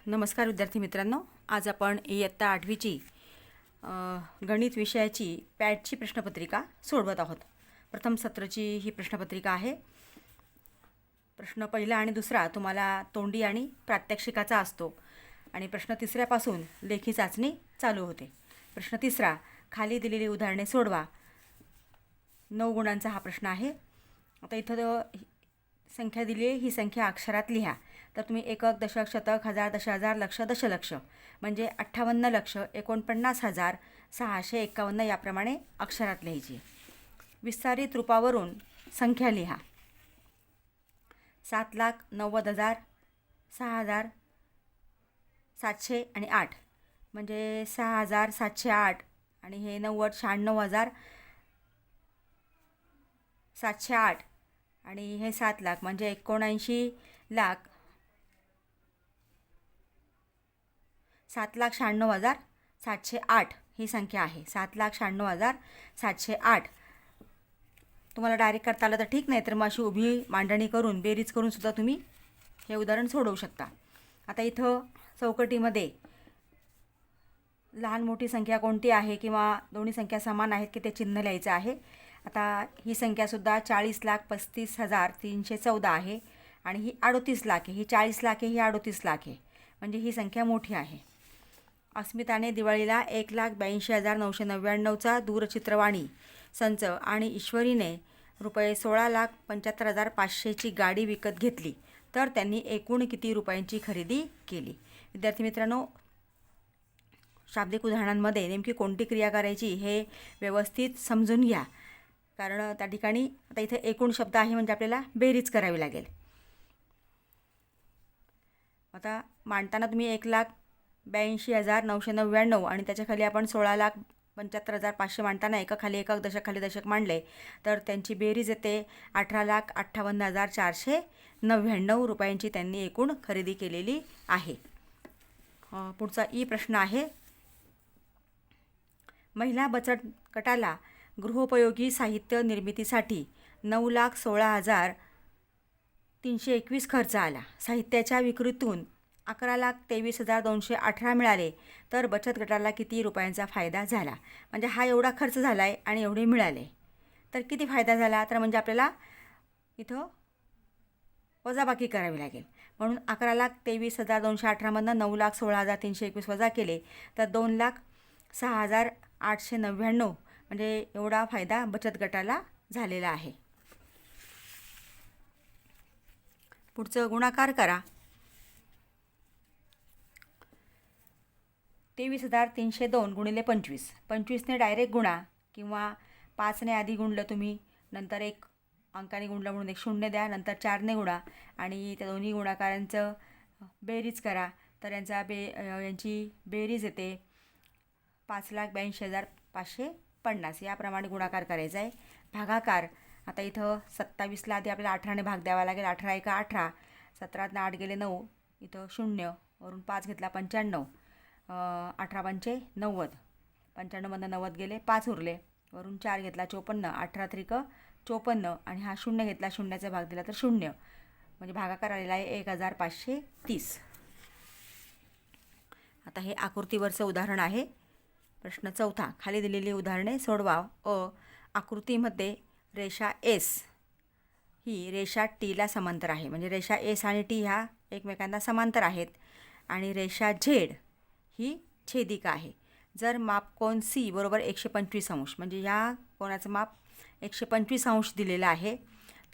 नमस्कार विद्यार्थी मित्रांनो, आज आपण इयत्ता 8वीची गणित विषयाची पॅटची प्रश्नपत्रिका सोडवत आहोत। प्रथम सत्राची ही प्रश्नपत्रिका आहे। प्रश्न पहिला आणि दुसरा तुम्हाला तोंडी आणि प्रात्यक्षिकाचा असतो आणि प्रश्न तिसऱ्यापासून लेखी चाचणी चालू होते। प्रश्न तिसरा, खाली दिलेली उदाहरणे सोडवा। 9 गुणांचा हा प्रश्न आहे। आता इथं संख्या दिली आहे, ही संख्या अक्षरात लिहा। तर तुम्ही एकक, दशक, शतक, हजार, दशहजार, लक्ष, दशलक्ष म्हणजे 58,51,651 याप्रमाणे अक्षरात लिहायची। विस्तारित रूपावरून संख्या लिहा। 7,90,000, 6,000, 700 आणि 8 म्हणजे 6,708 आणि हे 90, 96,708 आणि हे 7 लाख म्हणजे 79,00,000, 7,96,708 ही संख्या आहे। 7,96,708 तुम्हाला डायरेक्ट करता आलं तर ठीक, नाही तर मग अशी उभी मांडणी करून बेरीज करून सुद्धा तुम्ही हे उदाहरण सोडवू शकता। आता इथं चौकटीमध्ये लहान मोठी संख्या कोणती आहे किंवा दोन्ही संख्या समान आहेत की ते चिन्ह लिहायचं आहे। आता ही संख्यासुद्धा 40,35,314 आहे आणि ही 38 लाख आहे। ही 40 लाख आहे, ही 38 लाख आहे, म्हणजे ही संख्या मोठी आहे। अस्मिताने दिवाळीला 1,82,999चा दूरचित्रवाणी संच आणि ईश्वरीने रुपये 16,75,500ची गाडी विकत घेतली, तर त्यांनी एकूण किती रुपयांची खरेदी केली? विद्यार्थी मित्रांनो, शाब्दिक उदाहरणांमध्ये नेमकी कोणती क्रिया करायची हे व्यवस्थित समजून घ्या, कारण त्या ठिकाणी आता इथे एकूण शब्द आहे म्हणजे आपल्याला बेरीज करावी लागेल। आता मांडताना तुम्ही 1,82,999 आणि त्याच्याखाली आपण 16,75,500 मांडताना एकाखाली एकक, दशकाखाली दशक मांडले, तर त्यांची बेरीज येते 18,58,499 रुपयांची त्यांनी एकूण खरेदी केलेली आहे। पुढचा ई प्रश्न आहे, महिला बचत गटाला गृहोपयोगी साहित्य निर्मितीसाठी 9,16,321 खर्च आला। साहित्याच्या विक्रीतून 11,23,218 मिळाले, तर बचत गटाला किती रुपयांचा फायदा झाला? म्हणजे हा एवढा खर्च झाला आहे आणि एवढे मिळाले, तर किती फायदा झाला? तर म्हणजे आपल्याला इथं वजाबाकी करावी लागेल। म्हणून 11,23,218 मधनं 9,16,321 वजा केले तर 2,06,899 म्हणजे एवढा फायदा बचत गटाला झालेला आहे। पुढचं गुणाकार करा। 23,302 गुणिले 25, 25ने डायरेक्ट गुणा किंवा 5ने आधी गुणलं तुम्ही, नंतर एक अंकाने गुणलं म्हणून एक शून्य द्या, नंतर 4ने गुणा आणि त्या दोन्ही गुणाकारांचं बेरीज करा, तर यांची बेरीज येते 5,82,550 याप्रमाणे गुणाकार करायचा आहे। भागाकार, आता इथं 27ला आधी आपल्याला 18ने भाग द्यावा लागेल। 18 एका 18, 17तनं 8 गेले 9, इथं 0 वरून 5 घेतला 95, 18 पंचे 90, 95मधनं 90 गेले 5 उरले, वरून 4 घेतला 54, 18 त्रिक 54 आणि हा 0 घेतला, शून्याचा भाग दिला तर 0, म्हणजे भागाकार आलेला आहे 1,530। आता हे आकृतीवरचं उदाहरण आहे। प्रश्न चौथा, खाली दिलेली उदाहरणे सोडवा। आकृतीमध्ये रेषा एस ही रेषा टीला समांतर आहे, म्हणजे रेषा एस आणि टी ह्या एकमेकांना समांतर आहेत आणि रेषा झेड ही छेदिका आहे। जर मापकोन सी बरोबर 125 अंश, म्हणजे या कोणाचं माप 125 अंश दिलेला आहे,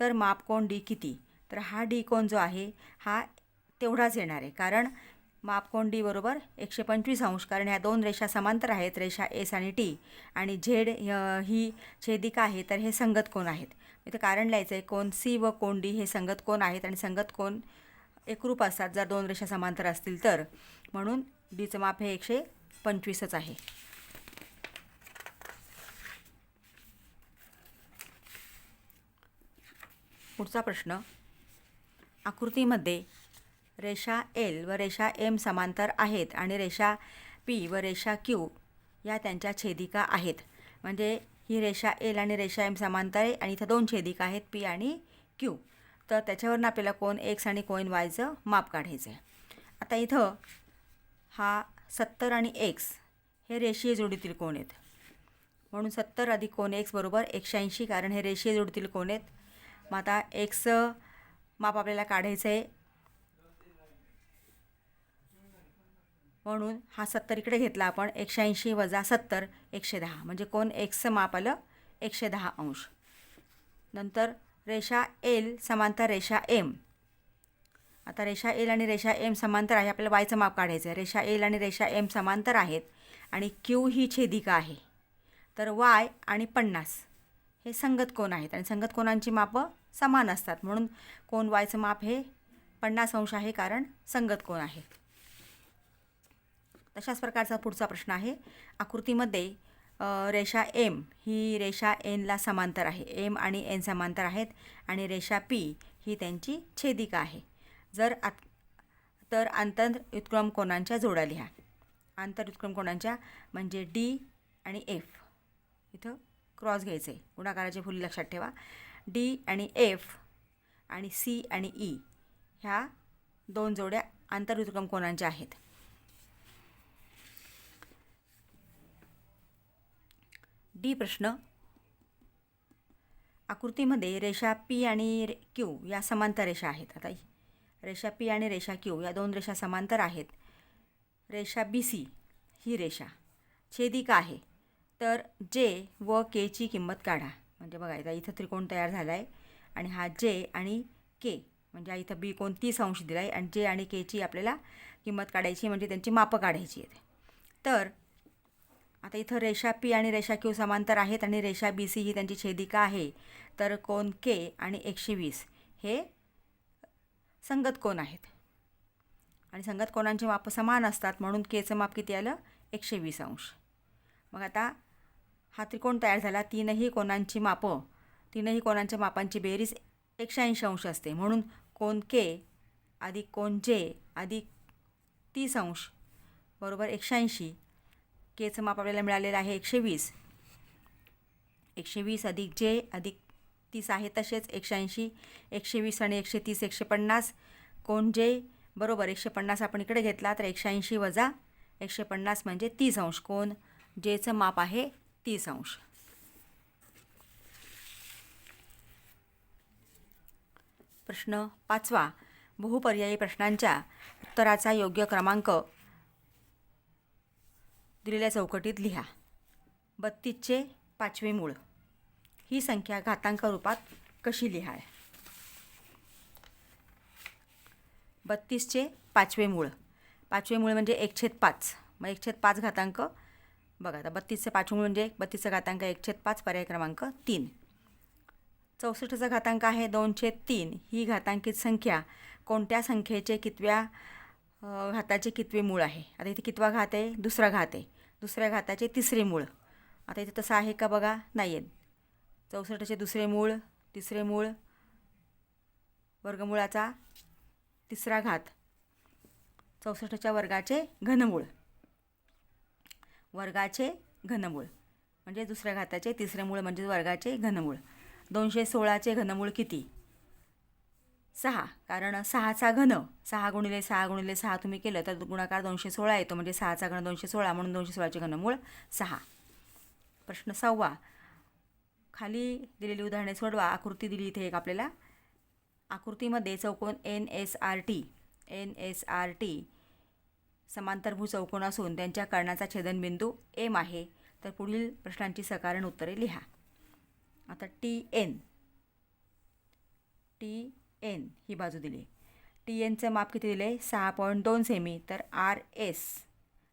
तर मापकोन डी किती? तर हा डी कोन जो आहे हा तेवढाच येणार आहे, कारण मापकोन डी बरोबर 125 अंश, कारण ह्या दोन रेषा समांतर आहेत, रेषा एस आणि टी, आणि झेड ही छेदिका आहे, तर हे संगत कोन आहेत। इथे कारण लिहायचं आहे, कोन सी व कोन डी हे संगत कोन आहेत आणि संगत कोन एकरूप असतात जर दोन रेषा समांतर असतील तर, म्हणून डीचं माप हे 125च आहे। पुढचा प्रश्न, आकृतीमध्ये रेषा एल व रेषा एम समांतर आहेत आणि रेषा पी व रेषा क्यू या त्यांच्या छेदिका आहेत, म्हणजे ही रेषा एल आणि रेषा एम समांतर आहे आणि इथं दोन छेदिका आहेत पी आणि क्यू, तर त्याच्यावरून आपल्याला कोन एक्स आणि कोन वायचं माप काढायचं आहे। आता इथं हा 70 आणि x हे रेषीय जोडीतील कोण आहेत. म्हणून 70 अधिक कोन x बरोबर 180, कारण हे रेषीय जोडीतील कोण आहेत. मग आता x माप आपल्याला काढायचं आहे, म्हणून हा 70 इकडे घेतला आपण. 180 वजा 70 110, म्हणजे कोण x माप आलं 110 अंश. नंतर रेषा L समांतर रेषा M. आता रेषा L आणि रेषा M समांतर आहे, आपल्याला y चं माप काढायचं आहे. रेषा L आणि रेषा M समांतर आहेत आणि Q ही छेदिका आहे. तर y आणि 50 हे संगत कोण आहेत आणि संगत कोणांची मापं समान असतात, म्हणून कोण y चं माप हे 50 अंश आहे, कारण संगत कोण आहे. तशाच प्रकारचा पुढचा प्रश्न आहे. आकृतीमध्ये रेषा M ही रेषा N ला समांतर आहे. M आणि N समांतर आहेत आणि रेषा P ही त्यांची छेदिका आहे. तर आंतरव्युत्क्रम कोनांच्या जोड्या लिहा. आंतरव्युत्क्रम कोनांच्या म्हणजे D आणि F. इथं क्रॉस घ्यायचं आहे, गुणाकाराचे फुल लक्षात ठेवा. D आणि F आणि C आणि E ह्या दोन जोड्या आंतरव्युत्क्रम कोनांच्या आहेत. डी प्रश्न. आकृतीमध्ये रेषा P आणि Q या समांतर रेषा आहेत. आता रेषा P आणि रेषा Q या दोन रेषा समांतर आहेत. रेषा BC ही रेषा छेदिका आहे. तर J व K ची किंमत काढा. म्हणजे बघा इथं त्रिकोण तयार झाला आहे आणि हा J आणि K, म्हणजे इथं B कोण 30 अंश दिला आहे आणि J आणि K ची आपल्याला किंमत काढायची, म्हणजे त्यांची मापं काढायची आहेत. तर आता इथं रेषा P आणि रेषा Q समांतर आहेत आणि रेषा BC ही त्यांची छेदिका आहे. तर कोन K आणि 120 हे संगत कोन आहेत आणि संगत कोनांची मापं समान असतात, म्हणून Kचं माप किती आलं 120 अंश. मग आता हा त्रिकोण तयार झाला. तीनही कोनांच्या मापांची बेरीज 180 अंश असते, म्हणून कोन K अधिक कोन J अधिक 30 अंश बरोबर 180. Kचं माप आपल्याला मिळालेलं आहे 120. 120 अधिक J अधिक 30 आहे तसेच 180. 120 आणि 130 150. कोन J बरोबर 150 आपण इकडे घेतला, तर 180 वजा 150 म्हणजे 30 अंश. कोन Jचं माप आहे 30 अंश. प्रश्न 5. बहुपर्यायी प्रश्नांच्या उत्तराचा योग्य क्रमांक दिलेल्या चौकटीत लिहा. 32चे 5वे मूळ ही संख्या घातांक रूपात कशी लिहाय. 32चे 5वे मूळ. 5वे मूळ म्हणजे 1/5. मग 1/5 घातांक बघा. आता 32चे 5वे मूळ म्हणजे 32चा घातांक 1/5, पर्याय क्रमांक 3. 64चा घातांक आहे 2/3. ही घातांकित संख्या कोणत्या संख्येचे कितव्या घाताचे कितवे मूळ आहे. आता इथे कितवा घात आहे, दुसरा घात आहे. दुसऱ्या घाताचे तिसरे मूळ. आता इथे तसं आहे का बघा, नाही आहे. 64चे दुसरे मूळ, तिसरे मूळ, वर्गमूळाचा तिसरा घात, 64च्या वर्गाचे घनमूळ. वर्गाचे घनमूळ म्हणजे दुसऱ्या घाताचे तिसरे मूळ म्हणजे वर्गाचे घनमूळ. 216चे घनमूळ किती. 6, कारण 6चा घन 6 गुणिले 6 गुणिले 6 तुम्ही केलं तर गुणाकार 216 येतो, म्हणजे 6चा घन 216, म्हणून 216चे घनमूळ 6. प्रश्न 6. खाली दिलेली उदाहरणे सोडवा. आकृती दिली इथे एक आपल्याला. आकृतीमध्ये चौकोन NSRT समांतरभुज चौकोन असून त्यांच्या कर्णाचा छेदनबिंदू M आहे. तर पुढील प्रश्नांची सकारण उत्तरे लिहा. आता TN ही बाजू दिली. TNचं माप किती दिले 6.2 सेमी. तर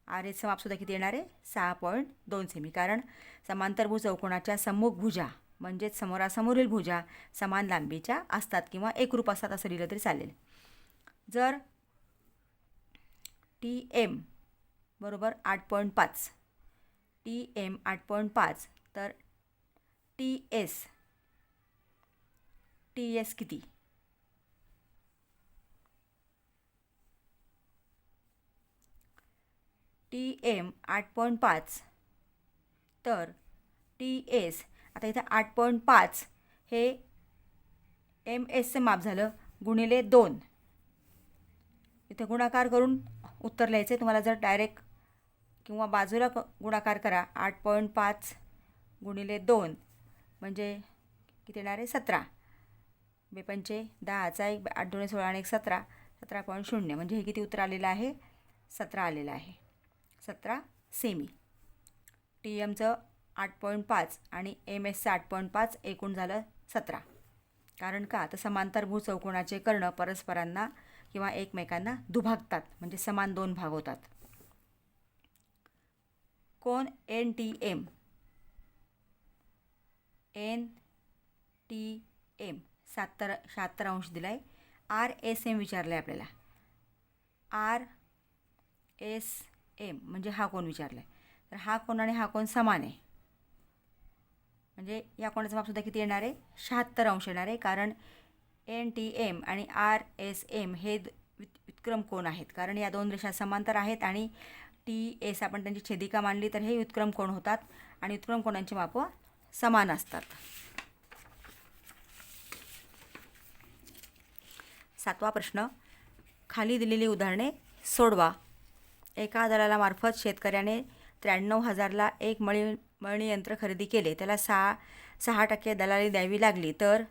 RSचं मापसुद्धा किती येणार आहे 6.2 सेमी, कारण समांतरभुज चौकोनाच्या सम्मुख भुजा म्हणजेच समोरासमोरील भुजा समान लांबीच्या असतात किंवा एकरूप असतात असं लिहिलं तरी चालेल. जर TM बरोबर 8.5, TM 8.5, तर TS किती. TM 8.5, तर TS आता इथं 8.5 हे MSचं माप झालं गुणिले 2. इथे गुणाकार करून उत्तर लिहायचं आहे. तुम्हाला जर डायरेक्ट किंवा बाजूला गुणाकार करा. 8.5 गुणिले 2 म्हणजे किती येणार आहे? 17. 2×5 10चा 1 8 2 16 आणि 1 17 17.0 म्हणजे हे किती उत्तर आलेलं आहे? 17 आलेलं आहे. 17 सेमी. TMचं 8.5 आणि MS चं 8.5 एकूण झालं 17. कारण का? तर समांतर भूचौकोनाचे कर्ण परस्परांना किंवा एकमेकांना दुभागतात म्हणजे समान 2 भाग होतात. कोण NTM 76 अंश दिला आहे. RSM विचारलं आहे आपल्याला. RSM म्हणजे हा कोण विचारला आहे. तर हा कोण आणि हा कोण समान आहे. म्हणजे या कोणाचं मापसुद्धा किती येणार आहे? 76 अंश येणार आहे. कारण NTM आणि RSM हे व्युत्क्रम कोण आहेत. कारण या दोन रेषा समांतर आहेत आणि TS आपण त्यांची छेदिका मांडली तर हे व्युत्क्रम कोण होतात आणि व्युत्क्रम कोणांची मापं समान असतात. 7वा प्रश्न. खाली दिलेली उदाहरणे सोडवा. एका दलालामार्फत शेतकऱ्याने 93,000ला एक मळणी यंत्र खरेदी केले. त्याला 6% दलाली द्यावी लागली तर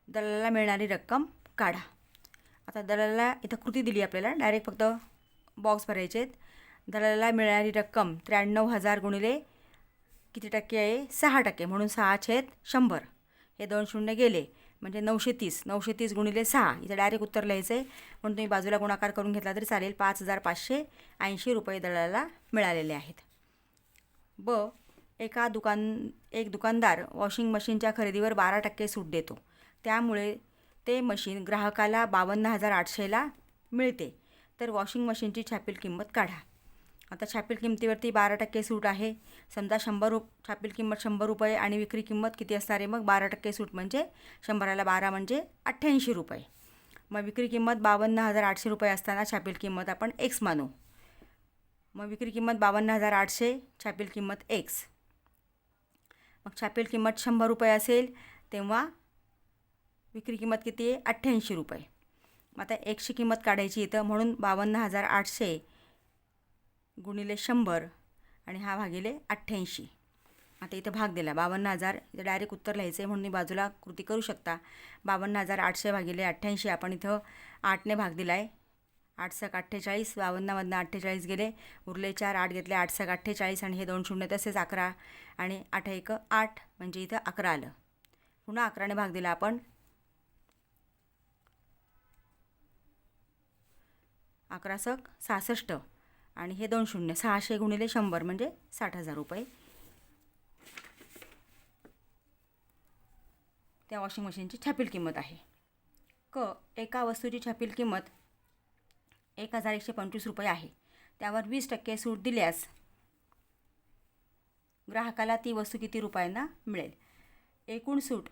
दलालाला मिळणारी रक्कम काढा. आता दलालाला इथं कृती दिली आपल्याला. डायरेक्ट फक्त बॉक्स भरायचे आहेत. दलालाला मिळणारी रक्कम 93,000 गुणिले किती टक्के आहे? 6% म्हणून 6/100. हे 2 शून्य गेले म्हणजे 930. 930 गुणिले 6 इथं डायरेक्ट उत्तर लिहायचं आहे. म्हणून तुम्ही बाजूला गुणाकार करून घेतला तरी चालेल. 5,580 रुपये दलालाला मिळालेले आहेत. एक दुकानदार वॉशिंग मशीनच्या खरेदीवर 12% सूट देतो. त्यामुळे ते मशीन ग्राहकाला 52,800ला मिळते. तर वॉशिंग मशीनची छापील किंमत काढा. आता छापील किंमतीवरती 12% सूट आहे. समजा छापील किंमत 100 रुपये आणि विक्री किंमत किती असणार आहे? मग 12% सूट म्हणजे 100ला 12 म्हणजे 88 रुपये. मग विक्री किंमत 52,800 रुपये असताना छापील किंमत आपण X मानू. मग विक्री किंमत 52,800, छापील किंमत X. मग छापील किंमत 100 रुपये असेल तेव्हा विक्री किंमत किती आहे? 88 रुपये. मग आता Xची किंमत काढायची इथं. म्हणून 52,800 गुणिले 100 आणि हा भागिले 88. आता इथं भाग दिला 52,000. इथं डायरेक्ट उत्तर लिहायचं आहे म्हणून मी बाजूला कृती करू शकता. 52,800 भागिले 88 आपण इथं 8ने भाग दिला आहे. 8×7 48. 52मधनं 48 गेले. उरले 4. 8 घेतले. 8×7 48 आणि हे 2 शून्य तसेच 11 आणि 8×1 8 म्हणजे इथं 11 आलं. पुन्हा 11ने भाग दिला आपण. 11×6 66 आणि हे 2 शून्य. 600 गुणिले 100 म्हणजे 60,000 रुपये. त्या वॉशिंग मशीनची छापील किंमत आहे. एका वस्तूची छापील किंमत 1,125 रुपये आहे. त्यावर 20% सूट दिल्यास ग्राहकाला ती वस्तू किती रुपयांना मिळेल? एकूण सूट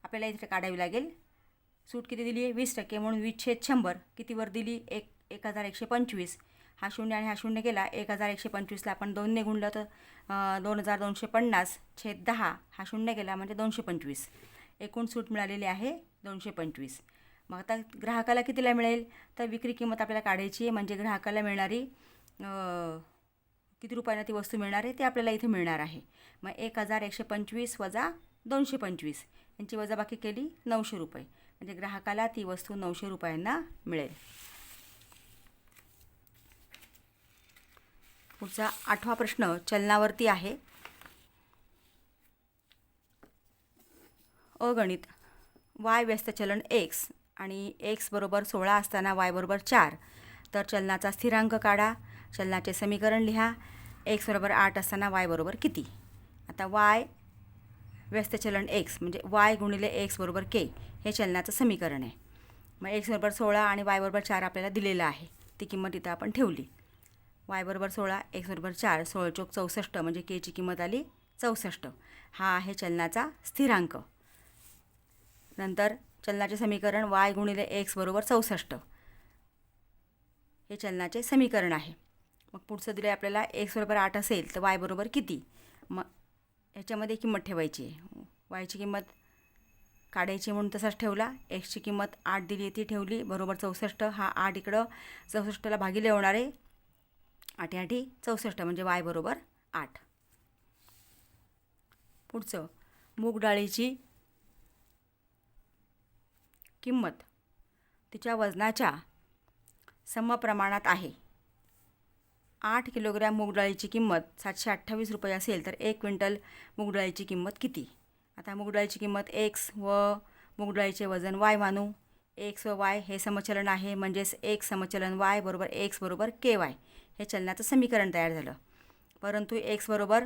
आपल्याला इथे काढावी लागेल. सूट किती दिली आहे? 20% म्हणून 20/100 कितीवर दिली? 1,125. हा शून्य आणि हा शून्य गेला. 1,125ला आपण 2ने गुणलं तर 2,250/10. हा शून्य गेला म्हणजे 225. एकूण सूट मिळालेली आहे 225. मग आता ग्राहकाला कितीला मिळेल? तर विक्री किंमत आपल्याला काढायची आहे. म्हणजे ग्राहकाला मिळणारी किती रुपयांना ती वस्तू मिळणार आहे ते आपल्याला इथे मिळणार आहे. मग 1,125 वजा 225 यांची वजाबाकी केली 900 रुपये. म्हणजे ग्राहकाला ती वस्तू 900 रुपयांना मिळेल. पुढचा 8वा प्रश्न चलनावरती आहे. अगणित y व्यस्त चलन x आणि x बरोबर 16 असताना y बरोबर 4. तर चलनाचा स्थिरांक काढा. चलनाचे समीकरण लिहा. x बरोबर 8 असताना y बरोबर किती? आता y व्यस्त चलन x म्हणजे y गुणिले x बरोबर k हे चलनाचं समीकरण आहे. मग x बरोबर 16 आणि y बरोबर 4 आपल्याला दिलेलं आहे. ती किंमत इथं आपण ठेवली. y बरोबर 16, x बरोबर 4, 16×4 64 म्हणजे k ची किंमत आली 64. हा आहे चलनाचा स्थिरांक. नंतर चलनाचे समीकरण y गुणिले x बरोबर 64 हे चलनाचे समीकरण आहे. मग पुढचं दिलं आपल्याला x बरोबर 8 असेल तर y बरोबर किती? मग ह्याच्यामध्ये किंमत ठेवायची आहे. y ची किंमत काढायची म्हणून तसाच ठेवला. एक्सची किंमत 8 दिली ती ठेवली बरोबर 64. हा 8 इकडं 64ला भागिले होणार आहे. 8 8 64 म्हणजे y बरोबर 8. पुढचं मूग डाळीची किंमत तिच्या वजनाच्या समप्रमाणात आहे. 8 किलोग्रॅम मूग डाळीची किंमत 728 रुपये असेल तर 1 क्विंटल मूग डाळीची किंमत किती? आता मूग डाळीची किंमत x व मूग डाळीचे वजन y मानू. x व y हे समचलन आहे म्हणजेच x समचलन y बरोबर x बरोबर KY हे चलनाचं समीकरण तयार झालं. परंतु x बरोबर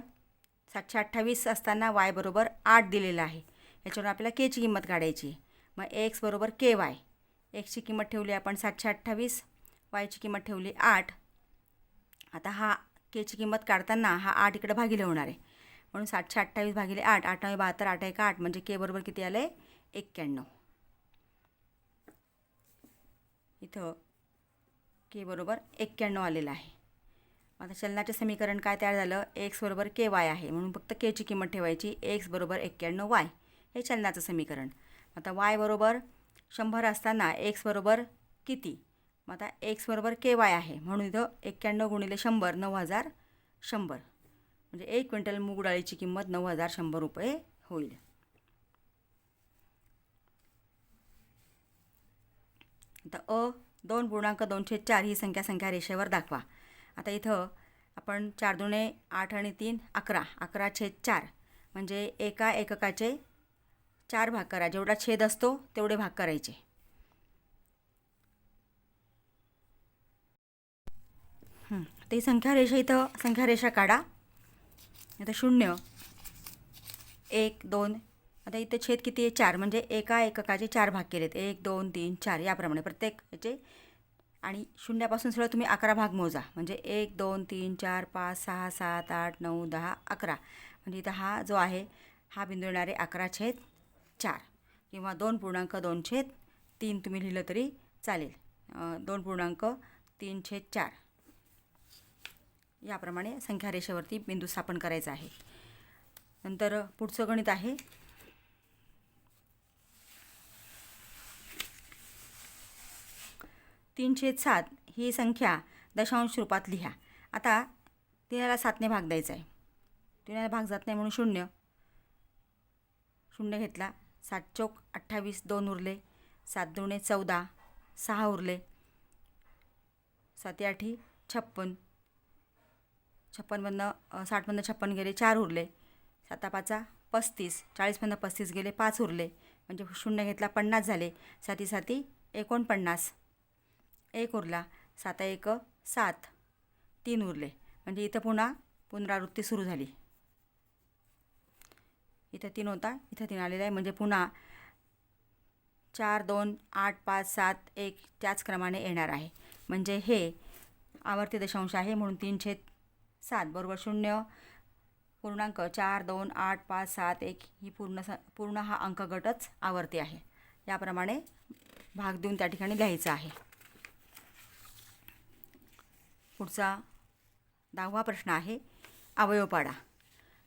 728 असताना y बरोबर 8 दिलेलं आहे. याच्यावर आपल्याला k ची किंमत काढायची. मग x बरोबर KY. x ची किंमत ठेवली आपण 728, y ची किंमत ठेवली 8. आता हा k ची किंमत काढताना हा 8 इकडे भागिले होणार आहे म्हणून 728 भागिले 8 8 9 72 8 1 8 म्हणजे k बरोबर किती आले 91. इथं k बरोबर 91 आलेलं आहे. आता चलनाचे समीकरण काय तयार झालं? x बरोबर KY आहे म्हणून फक्त k ची किंमत ठेवायची. x बरोबर 91 y हे चलनाचं समीकरण. आता y बरोबर 100 असताना x बरोबर किती? मग आता x बरोबर KY आहे म्हणून इथं 91 गुणिले 100 9100 म्हणजे 1 क्विंटल मूग डाळीची किंमत 9100 रुपये होईल. आता 2.2/4 ही संख्या रेषेवर दाखवा. आता इथं आपण 4 दुणे 8 आणि 3 11 11/4 म्हणजे एका एककाचे 4 भाग करा. जेवढा छेद असतो तेवढे भाग करायचे. ते संख्या रेषा काढा. आता 0 1 2 आता इथे छेद किती आहे 4 म्हणजे एका एककाचे 4 भाग केलेत 1 2 3 4 याप्रमाणे प्रत्येक याचे. आणि शून्यापासून सगळं तुम्ही 11 भाग मोजा म्हणजे 1 2 3 4 5 6 7 8 9 10 11 म्हणजे इथं हा जो आहे हा बिंदू येणारे 11/4 किंवा 2.2/3 तुम्ही लिहिलं तरी चालेल. 2.3/4 याप्रमाणे संख्या रेषेवरती बिंदू स्थापन करायचा आहे. नंतर पुढचं गणित आहे 3/7 ही संख्या दशांश रूपात लिहा. आता 3ला 7ने भाग द्यायचा आहे. 3ला भाग जात नाही म्हणून 0 घेतला. 7 चौक 28 2 उरले. 7 दुणे 14 6 उरले. 7 8 56 56मधनं 60मधनं 56 गेले 4 उरले. 7 5 35 40मधनं 35 गेले 5 उरले म्हणजे 0 घेतला 50 झाले. 7 7 49 1 उरला. 7 1 7 3 उरले म्हणजे इथं पुन्हा पुनरावृत्ती सुरू झाली. इथं 3 होता इथं 3 आलेला आहे म्हणजे पुन्हा 4 2 8 5 7 1 त्याच क्रमाने येणार आहे. म्हणजे हे आवर्ती दशांश आहे म्हणून 3/7 बरोबर 0.4 2 8 5 7 1 ही पूर्ण हा अंकगटच आवर्ती आहे. याप्रमाणे भाग देऊन त्या ठिकाणी लिहायचं आहे. पुढचा 10वा प्रश्न आहे अवयव पाडा.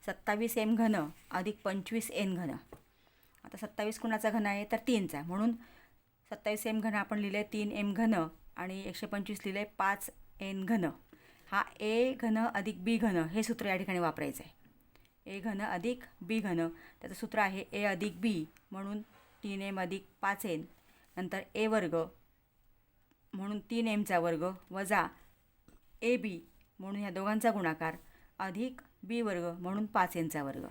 27m घन अधिक 25n घन. आता 27 कुणाचा घन आहे तर 3चा म्हणून 27m घन आपण लिहिले 3m घन आणि 125 लिहिले 5n घन. हा a घन अधिक b घन हे सूत्र या ठिकाणी वापरायचं आहे. a घन अधिक b घन त्याचं सूत्र आहे a अधिक b म्हणून 3m अधिक 5n नंतर a वर्ग म्हणून 3mचा वर्ग वजा ab म्हणून ह्या दोघांचा गुणाकार अधिक b वर्ग म्हणून 5nचा वर्ग.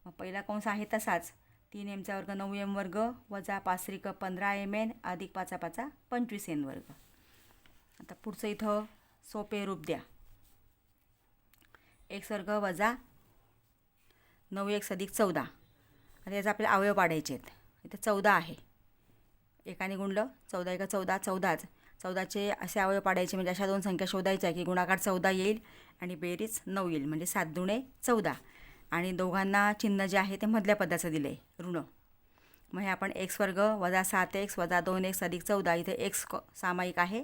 मग पहिला कंस आहे तसाच 3mचा वर्ग 9m वर्ग वजा 5 त्रिक 15mn अधिक 5 5 25n वर्ग. आता पुढचं इथं सोपे रूप द्या. x वर्ग वजा 9x अधिक 14. आता याचा आपल्याला अवयव पाडायचे आहेत. इथं 14 आहे. एकाने गुणलं 14 1 14 14च 14चे असे अवयव पाडायचे म्हणजे अशा दोन संख्या शोधायच्या की गुणाकार 14 येईल आणि बेरीज 9 येईल म्हणजे 7 दुणे 14 आणि दोघांना चिन्ह जे आहे ते मधल्या पदाचं दिलं आहे ऋण. मग हे आपण x वर्ग वजा 7x वजा 2x अधिक 14 इथे x सामायिक आहे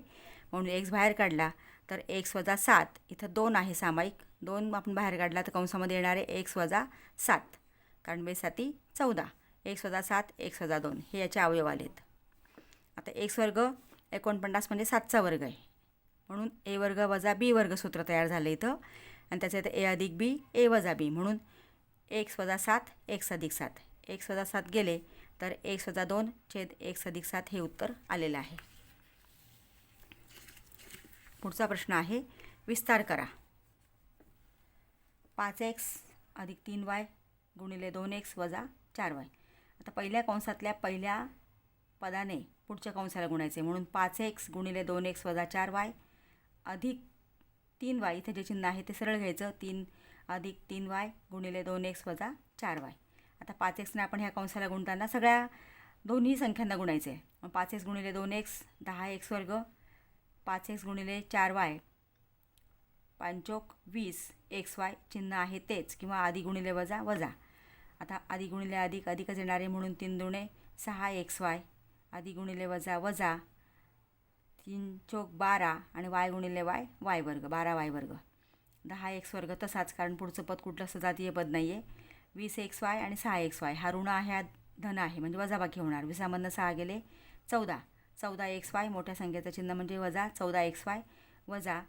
म्हणून x बाहेर काढला तर x वजा 7 इथं 2 आहे सामायिक 2 आपण बाहेर काढला तर कंसामध्ये येणारे x वजा 7 कारण 2 7 14 एक्स वजा 7 एक्स वजा 2 हे याचे अवयव आलेत. आता एक्स वर्ग 49 म्हणजे 7चा वर्ग आहे, म्हणून ए वर्ग वजा बी वर्ग सूत्र तयार झालं इथं. आणि त्याचं इथं ए अधिक बी ए वजा बी, म्हणून एक्स वजा 7 एक्स अधिक 7. एक्स वजा 7 गेले तर एक्स वजा 2 छेद एक्स अधिक 7 हे उत्तर आलेलं आहे. पुढचा प्रश्न आहे, विस्तार करा. 5x अधिक 3y गुणिले 2x वजा 4y. आता पहिल्या कंसातल्या पहिल्या पदाने पुढच्या कंसाला गुणायचे, म्हणून 5x गुणिले 2x वजा 4y अधिक 3y. इथे जे चिन्ह आहे ते सरळ घ्यायचं. 3 अधिक 3y गुणिले 2x वजा 4y. आता 5xने आपण ह्या कंसाला गुणताना सगळ्या दोन्ही संख्यांना गुणायचे. मग 5x गुणिले 2x 10x वर्ग, 5x गुणिले 4y 5 20 xy. चिन्ह आहे तेच, किंवा आधी गुणिले वजा वजा. आता आधी गुणिले अधिक अधिकच येणार आहे, म्हणून 3 दुणे 6 xy आधी गुणिले वजा वजा 3 चौक 12 आणि y गुणिले y वर्ग 12y वर्ग. 10x वर्ग तसाच, कारण पुढचं पद कुठलं सजातीय पद नाही आहे. 20 xy आणि 6 xy. हा ऋण आहे, हा धन आहे, म्हणजे वजाबाकी होणार. 20मधनं 6 गेले 14 xy. मोठ्या संख्येचं चिन्ह म्हणजे वजा 14 xy वजा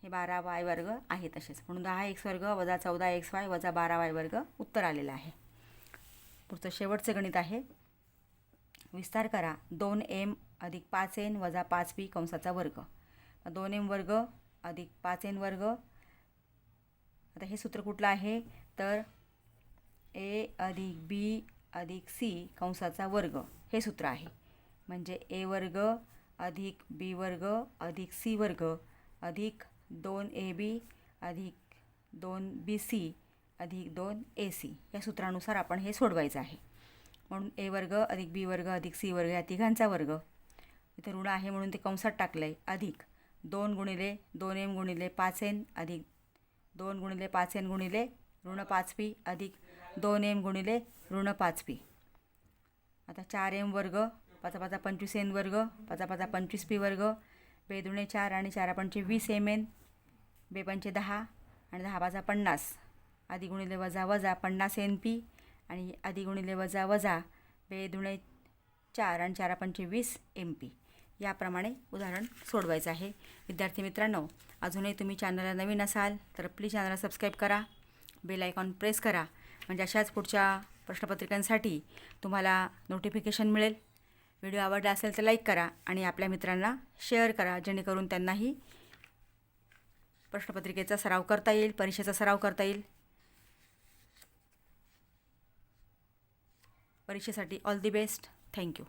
हे 12y वर्ग आहे तसेच, म्हणून 10x वर्ग वजा 14 xy वजा 12y वर्ग उत्तर आलेलं आहे. पुढचं शेवटचं गणित आहे, विस्तार करा. 2m अधिक 5n वजा 5b कंसाचा वर्ग. 2m वर्ग अधिक 5n वर्ग. आता हे सूत्र कुठलं आहे तर a अधिक b अधिक c कंसाचा वर्ग हे सूत्र आहे. म्हणजे a वर्ग अधिक b वर्ग अधिक c वर्ग अधिक 2ab अधिक 2bc अधिक 2ac या सूत्रानुसार आपण हे सोडवायचं आहे. म्हणून a वर्ग अधिक b वर्ग अधिक c वर्ग या तिघांचा वर्ग. इथे ऋण आहे म्हणून ते कंसात टाकलं आहे. अधिक 2 गुणिले 2m गुणिले 5n अधिक 2 गुणिले 5n गुणिले ऋण 5p अधिक 2m गुणिले ऋण 5p. आता 4m वर्ग 5 5 25n वर्ग 5 5 25p वर्ग. बेदुणे 4 आणि 4 पंचे 20mn. बेपंचे 10 आणि 10 5 50 आधी गुणिले वजा वजा 50np आणि आधी गुणिले वजा वजा बेदुणे 4 आणि 4 पंचे 20mp. याप्रमाणे उदाहरण सोडवायचं आहे. विद्यार्थी मित्रांनो, अजूनही तुम्ही चॅनलला नवीन असाल तर प्लीज चॅनलला सबस्क्राईब करा, बेल आयकॉन प्रेस करा, म्हणजे अशाच पुढच्या प्रश्नपत्रिकांसाठी तुम्हाला नोटिफिकेशन मिळेल. व्हिडिओ आवडला असेल तर लाईक करा आणि आपल्या मित्रांना शेअर करा, जेणेकरून त्यांनाही प्रश्नपत्रिकेचा सराव करता येईल, परीक्षेचा सराव करता येईल. परीक्षेसाठी ऑल दी बेस्ट. थँक्यू.